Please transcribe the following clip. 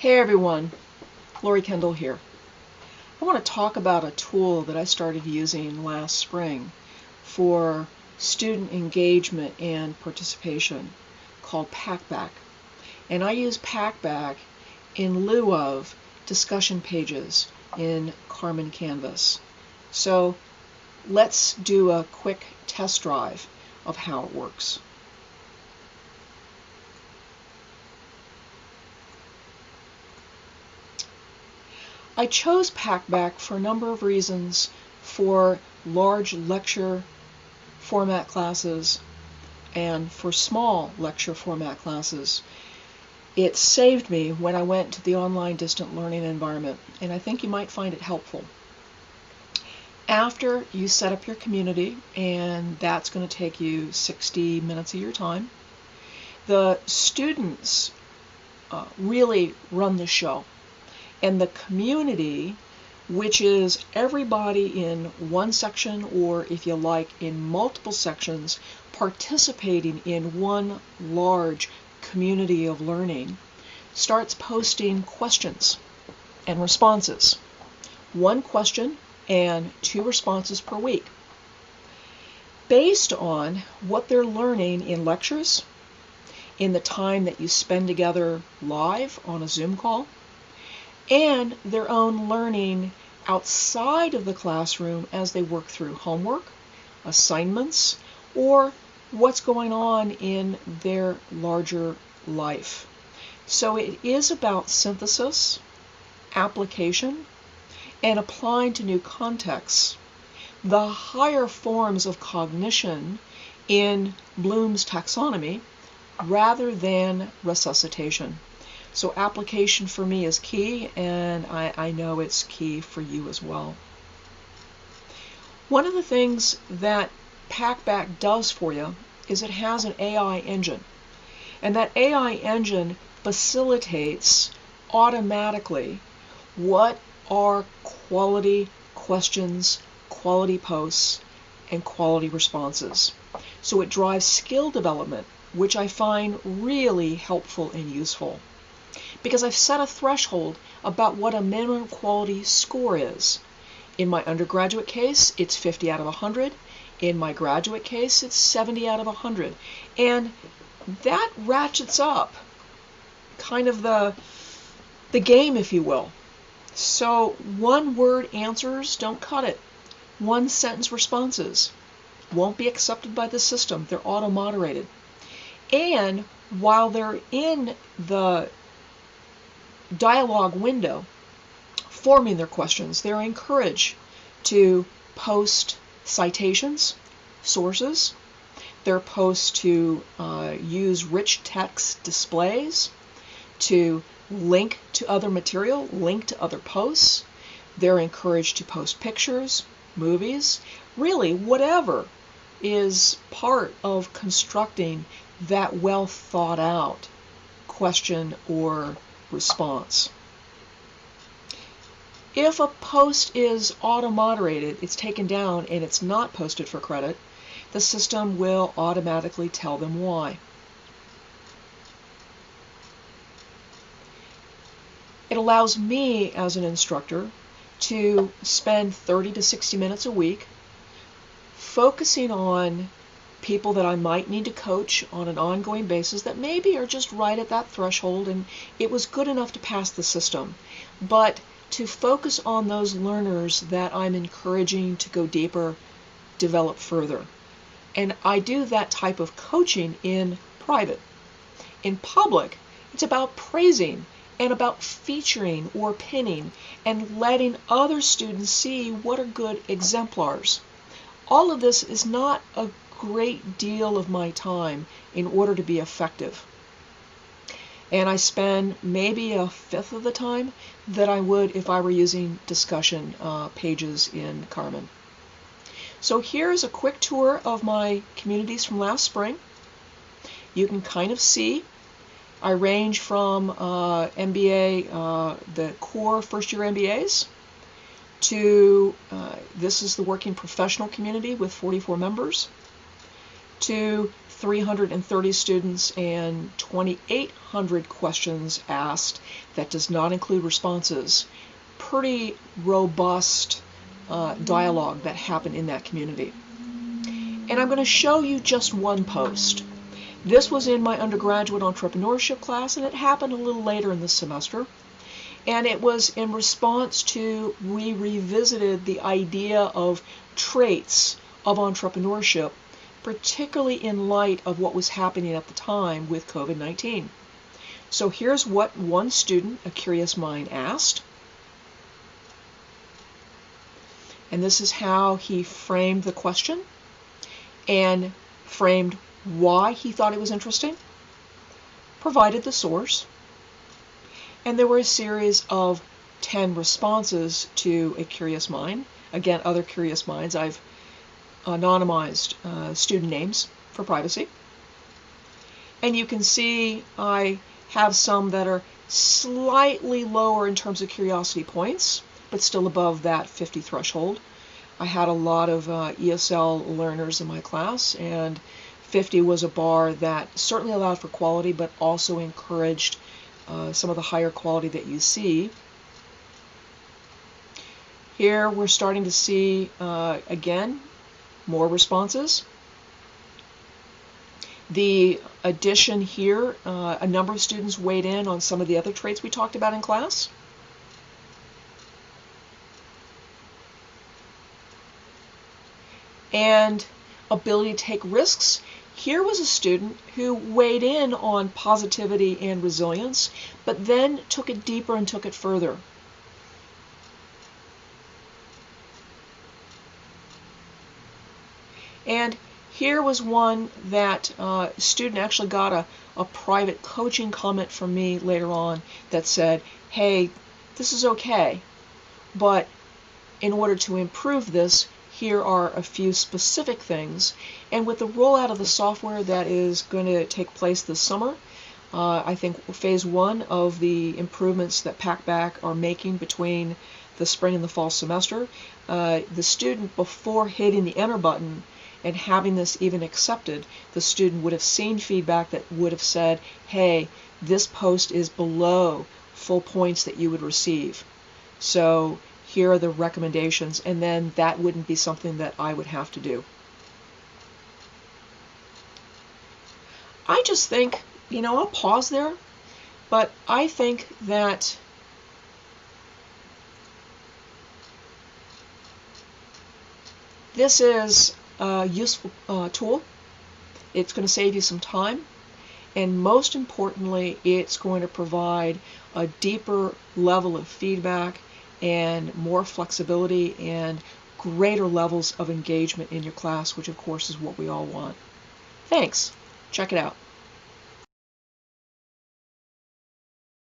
Hey everyone, Lori Kendall here. I want to talk about a tool that I started using last spring for student engagement and participation called Packback. And I use Packback in lieu of discussion pages in Carmen Canvas. So let's do a quick test drive of how it works. I chose Packback for a number of reasons for large lecture format classes and for small lecture format classes. It saved me when I went to the online distant learning environment, and I think you might find it helpful. After you set up your community, and that's going to take you 60 minutes of your time, the students really run the show. And the community, which is everybody in one section, or if you like, in multiple sections, participating in one large community of learning, starts posting questions and responses. One question and 2 responses per week, based on what they're learning in lectures, in the time that you spend together live on a Zoom call, and their own learning outside of the classroom as they work through homework, assignments, or what's going on in their larger life. So it is about synthesis, application, and applying to new contexts the higher forms of cognition in Bloom's taxonomy rather than resuscitation. So application for me is key, and I know it's key for you as well. One of the things that Packback does for you is it has an AI engine. And that AI engine facilitates automatically what are quality questions, quality posts, and quality responses. So it drives skill development, which I find really helpful and useful, because I've set a threshold about what a minimum quality score is. In my undergraduate case, it's 50 out of 100. In my graduate case, it's 70 out of 100. And that ratchets up kind of the game, if you will. So one-word answers don't cut it. One-sentence responses won't be accepted by the system. They're auto-moderated. And while they're in the dialogue window forming their questions, they're encouraged to post citations, sources. They're supposed to use rich text displays, to link to other material, link to other posts. They're encouraged to post pictures, movies, really whatever is part of constructing that well thought out question or response. If a post is auto-moderated, it's taken down and it's not posted for credit, the system will automatically tell them why. It allows me as an instructor to spend 30 to 60 minutes a week focusing on people that I might need to coach on an ongoing basis that maybe are just right at that threshold and it was good enough to pass the system, but to focus on those learners that I'm encouraging to go deeper, develop further. And I do that type of coaching in private. In public, it's about praising and about featuring or pinning and letting other students see what are good exemplars. All of this is not a great deal of my time in order to be effective. And I spend maybe 1/5 of the time that I would if I were using discussion pages in Carmen. So here's a quick tour of my communities from last spring. You can kind of see I range from MBA, the core first-year MBAs, to this is the working professional community with 44 members. to 330 students and 2,800 questions asked. That does not include responses. Pretty robust dialogue that happened in that community. And I'm going to show you just one post. This was in my undergraduate entrepreneurship class, and it happened a little later in the semester. And it was in response to, we revisited the idea of traits of entrepreneurship, particularly in light of what was happening at the time with COVID-19. So here's what one student, a curious mind, asked. And this is how he framed the question and framed why he thought it was interesting, provided the source, and there were a series of 10 responses to a curious mind. Again, other curious minds. I've anonymized student names for privacy. And you can see I have some that are slightly lower in terms of curiosity points, but still above that 50 threshold. I had a lot of ESL learners in my class, and 50 was a bar that certainly allowed for quality, but also encouraged some of the higher quality that you see. Here we're starting to see, again, more responses. The addition here, a number of students weighed in on some of the other traits we talked about in class. And ability to take risks. Here was a student who weighed in on positivity and resilience, but then took it deeper and took it further. And here was one that student actually got a private coaching comment from me later on that said, hey, this is okay, but in order to improve this, here are a few specific things. And with the rollout of the software that is going to take place this summer, I think phase 1 of the improvements that Packback are making between the spring and the fall semester, the student, before hitting the enter button and having this even accepted, the student would have seen feedback that would have said, hey, this post is below full points that you would receive. So here are the recommendations, and then that wouldn't be something that I would have to do. I just think, I'll pause there, but I think that this is a useful tool. It's going to save you some time, and most importantly, it's going to provide a deeper level of feedback and more flexibility and greater levels of engagement in your class, which of course is what we all want. Thanks. Check it out.